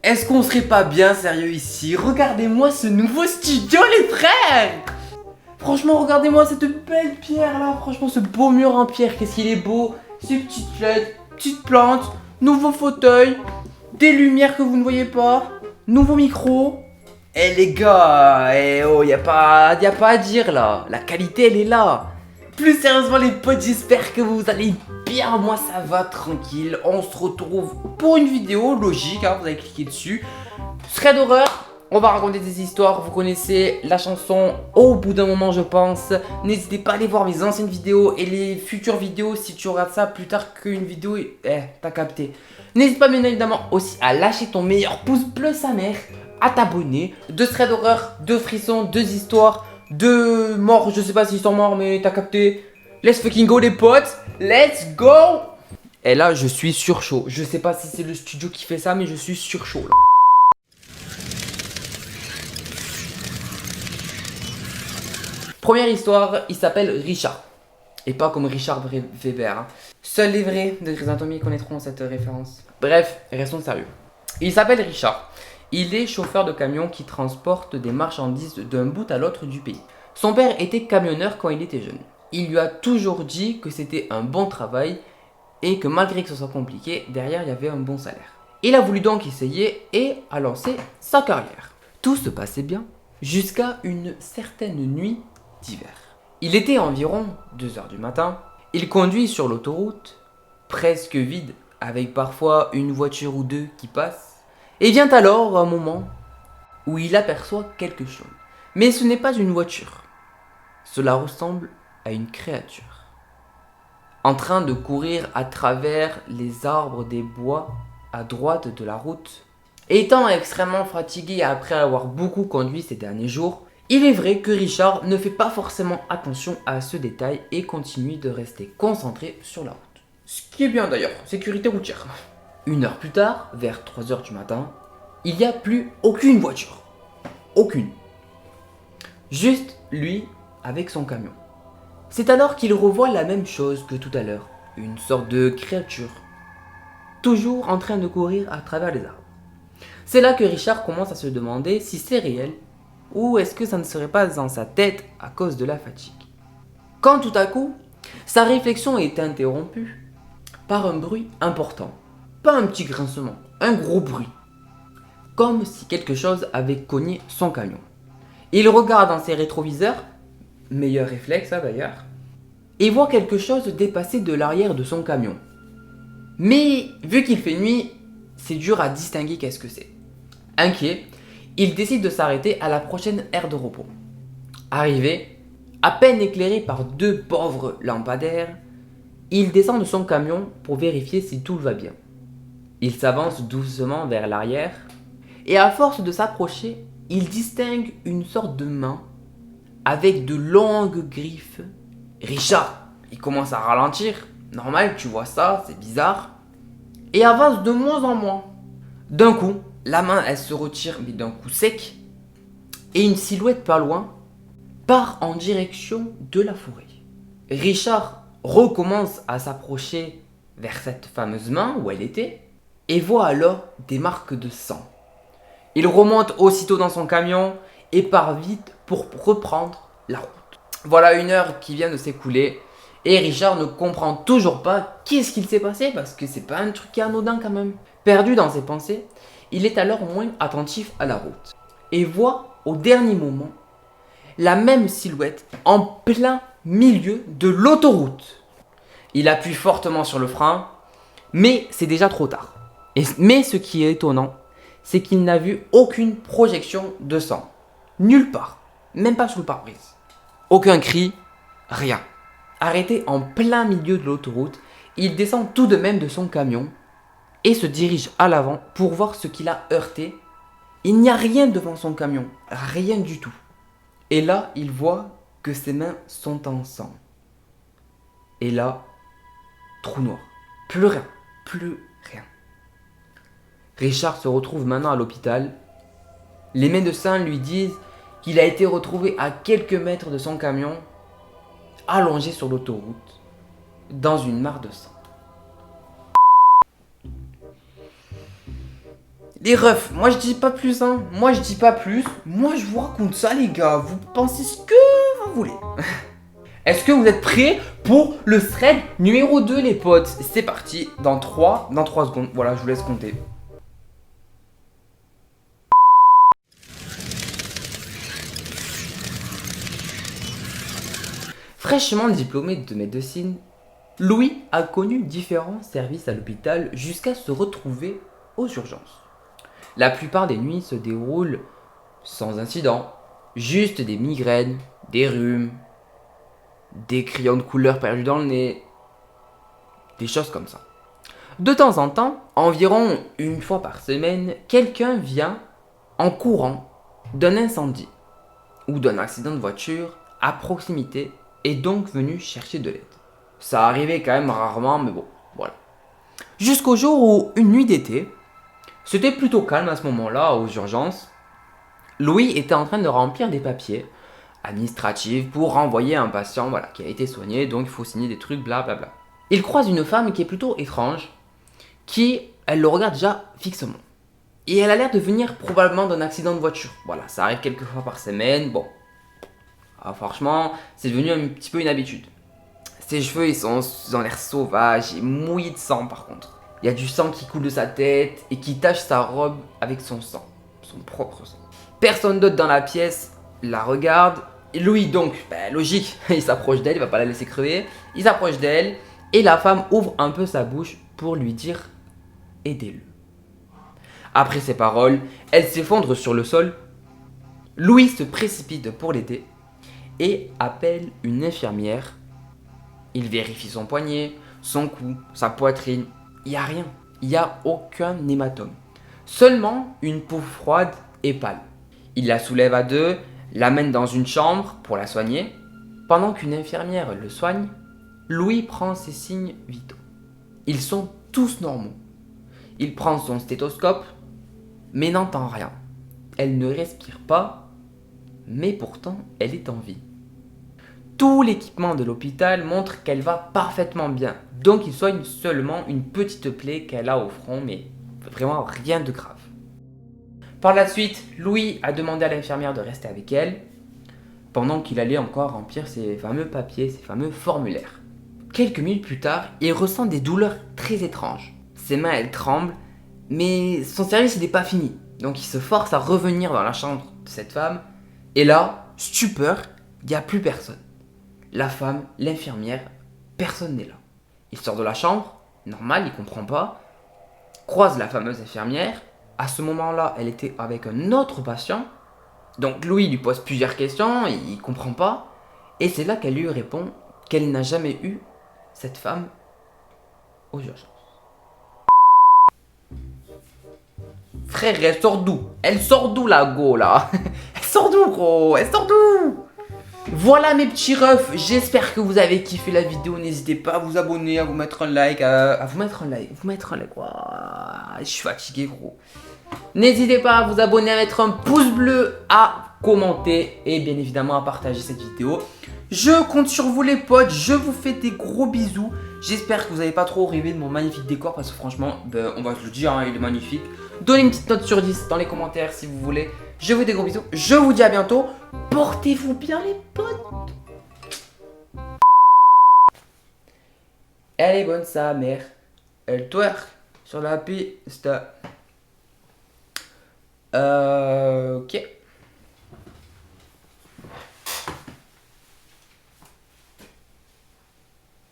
est-ce qu'on serait pas bien sérieux ici? Regardez-moi ce nouveau studio les frères. Franchement regardez-moi cette belle pierre là. Franchement ce beau mur en pierre, qu'est-ce qu'il est beau. Ces petites LED, petites plantes, nouveau fauteuil, des lumières que vous ne voyez pas, nouveau micro. Eh les gars, y a pas à dire là. La qualité elle est là. Plus sérieusement les potes, j'espère que vous allez bien. Moi ça va tranquille. On se retrouve pour une vidéo logique, hein, vous allez cliquer dessus. Thread d'horreur. On va raconter des histoires, vous connaissez la chanson au bout d'un moment je pense. N'hésitez pas à aller voir mes anciennes vidéos et les futures vidéos si tu regardes ça plus tard qu'une vidéo. T'as capté. N'hésite pas bien évidemment aussi à lâcher ton meilleur pouce bleu sa mère, à t'abonner. 2 threads d'horreur, 2 frissons, 2 histoires, 2 morts, je sais pas s'ils sont morts mais t'as capté. Let's fucking go les potes, let's go. Et là je suis sur chaud, je sais pas si c'est le studio qui fait ça mais je suis sur chaud là. Première histoire, il s'appelle Richard. Et pas comme Richard Weber. Hein. Seuls les vrais de Grey's Anatomy connaîtront cette référence. Bref, restons sérieux. Il s'appelle Richard. Il est chauffeur de camion qui transporte des marchandises d'un bout à l'autre du pays. Son père était camionneur quand il était jeune. Il lui a toujours dit que c'était un bon travail et que malgré que ce soit compliqué, derrière il y avait un bon salaire. Il a voulu donc essayer et a lancé sa carrière. Tout se passait bien jusqu'à une certaine nuit d'hiver. Il était environ 2 h du matin. Il conduit sur l'autoroute, presque vide, avec parfois une voiture ou deux qui passent. Et vient alors un moment où il aperçoit quelque chose. Mais ce n'est pas une voiture. Cela ressemble à une créature. En train de courir à travers les arbres des bois à droite de la route. Étant extrêmement fatigué après avoir beaucoup conduit ces derniers jours, il est vrai que Richard ne fait pas forcément attention à ce détail et continue de rester concentré sur la route. Ce qui est bien d'ailleurs, sécurité routière. 1 heure plus tard, vers 3 h du matin, il n'y a plus aucune voiture. Aucune. Juste lui avec son camion. C'est alors qu'il revoit la même chose que tout à l'heure, une sorte de créature. Toujours en train de courir à travers les arbres. C'est là que Richard commence à se demander si c'est réel ou est-ce que ça ne serait pas dans sa tête à cause de la fatigue. Quand tout à coup, sa réflexion est interrompue par un bruit important. Pas un petit grincement, un gros bruit. Comme si quelque chose avait cogné son camion. Il regarde dans ses rétroviseurs, meilleur réflexe d'ailleurs, et voit quelque chose dépasser de l'arrière de son camion. Mais vu qu'il fait nuit, c'est dur à distinguer qu'est-ce que c'est. Inquiet, il décide de s'arrêter à la prochaine aire de repos. Arrivé, à peine éclairé par 2 pauvres lampadaires, il descend de son camion pour vérifier si tout va bien. Il s'avance doucement vers l'arrière et à force de s'approcher, il distingue une sorte de main avec de longues griffes. Richard, il commence à ralentir. Normal, tu vois ça, c'est bizarre. Et avance de moins en moins. D'un coup, la main, elle se retire, mais d'un coup sec. Et une silhouette pas loin part en direction de la forêt. Richard recommence à s'approcher vers cette fameuse main où elle était et voit alors des marques de sang. Il remonte aussitôt dans son camion et part vite pour reprendre la route. Voilà 1 heure qui vient de s'écouler et Richard ne comprend toujours pas qu'est-ce qu'il s'est passé parce que c'est pas un truc qui est anodin quand même. Perdu dans ses pensées, il est alors moins attentif à la route et voit au dernier moment la même silhouette en plein milieu de l'autoroute. Il appuie fortement sur le frein, mais c'est déjà trop tard. Mais ce qui est étonnant, c'est qu'il n'a vu aucune projection de sang. Nulle part, même pas sous le pare-brise. Aucun cri, rien. Arrêté en plein milieu de l'autoroute, il descend tout de même de son camion et se dirige à l'avant pour voir ce qu'il a heurté. Il n'y a rien devant son camion, rien du tout. Et là, il voit que ses mains sont en sang. Et là, trou noir. Plus rien, plus rien. Richard se retrouve maintenant à l'hôpital. Les médecins lui disent qu'il a été retrouvé à quelques mètres de son camion, allongé sur l'autoroute, dans une mare de sang. Les refs, moi je dis pas plus, hein. Moi je dis pas plus. Moi je vous raconte ça, les gars. Vous pensez ce que vous voulez. Est-ce que vous êtes prêts pour le thread numéro 2, les potes? C'est parti, dans 3 secondes. Voilà, je vous laisse compter. Fraîchement diplômé de médecine, Louis a connu différents services à l'hôpital jusqu'à se retrouver aux urgences. La plupart des nuits se déroulent sans incident, juste des migraines, des rhumes, des crayons de couleur perdus dans le nez, des choses comme ça. De temps en temps, environ une fois par semaine, quelqu'un vient en courant d'un incendie ou d'un accident de voiture à proximité et donc venu chercher de l'aide. Ça arrivait quand même rarement, mais bon, voilà. Jusqu'au jour où, une nuit d'été, c'était plutôt calme à ce moment-là aux urgences, Louis était en train de remplir des papiers administratifs pour renvoyer un patient voilà, qui a été soigné, donc il faut signer des trucs, blablabla. Il croise une femme qui est plutôt étrange, qui, elle le regarde déjà fixement. Et elle a l'air de venir probablement d'un accident de voiture. Voilà, ça arrive quelques fois par semaine, bon. Ah, franchement, c'est devenu un petit peu une habitude. Ses cheveux, ils ont l'air sauvages et mouillés de sang par contre. Il y a du sang qui coule de sa tête et qui tache sa robe avec son sang, son propre sang. Personne d'autre dans la pièce la regarde. Et Louis donc, logique, il s'approche d'elle, il va pas la laisser crever. Il s'approche d'elle et la femme ouvre un peu sa bouche pour lui dire « aidez-le ». Après ces paroles, elle s'effondre sur le sol. Louis se précipite pour l'aider et appelle une infirmière. Il vérifie son poignet, son cou, sa poitrine. Il n'y a rien. Il n'y a aucun hématome. Seulement une peau froide et pâle. Il la soulève à deux, l'amène dans une chambre pour la soigner. Pendant qu'une infirmière le soigne, Louis prend ses signes vitaux. Ils sont tous normaux. Il prend son stéthoscope, mais n'entend rien. Elle ne respire pas, mais pourtant elle est en vie. Tout l'équipement de l'hôpital montre qu'elle va parfaitement bien. Donc il soigne seulement une petite plaie qu'elle a au front, mais vraiment rien de grave. Par la suite, Louis a demandé à l'infirmière de rester avec elle, pendant qu'il allait encore remplir ses fameux papiers, ses fameux formulaires. Quelques minutes plus tard, il ressent des douleurs très étranges. Ses mains, elles tremblent, mais son service n'est pas fini. Donc il se force à revenir dans la chambre de cette femme, et là, stupeur, il n'y a plus personne. La femme, l'infirmière, personne n'est là. Il sort de la chambre, normal, il comprend pas, croise la fameuse infirmière. À ce moment-là, elle était avec un autre patient. Donc Louis lui pose plusieurs questions, il comprend pas. Et c'est là qu'elle lui répond qu'elle n'a jamais eu cette femme aux urgences. Frère, elle sort d'où? Elle sort d'où la go là? Elle sort d'où gros? Elle sort d'où? Voilà mes petits refs, j'espère que vous avez kiffé la vidéo, n'hésitez pas à vous abonner, à vous mettre un like, à vous mettre un like, ouah, je suis fatigué gros. N'hésitez pas à vous abonner, à mettre un pouce bleu, à commenter et bien évidemment à partager cette vidéo. Je compte sur vous les potes, je vous fais des gros bisous. J'espère que vous n'avez pas trop rêvé de mon magnifique décor parce que franchement, on va se le dire, hein, il est magnifique. Donnez une petite note sur 10 dans les commentaires si vous voulez. Je vous fais des gros bisous, je vous dis à bientôt. Portez-vous bien les potes. Elle est bonne sa mère. Elle twerk sur la piste.